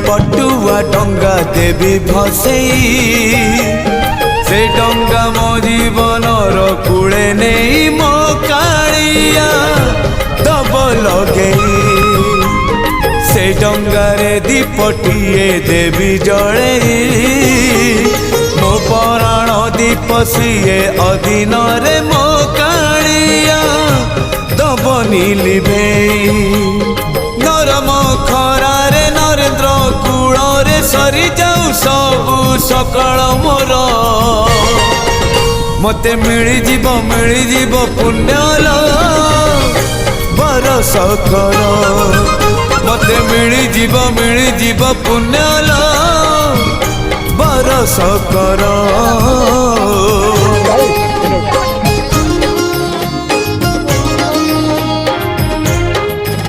पटुआ डंगा देवी भसई से डंगा मो जीवन कूले नहीं मो कालिया दब लगे से डंगारे दीपटिए देवी जड़े मो पराण दीप सीए अधीन रे मो कालिया दबनी लिभे नरम खरारे नरेंद्र कूल सरी जाऊ सबु सकाल मोर मते मिली जीव पुण्यल बरस कर मते मिली जीव पुण्यल बरस कर।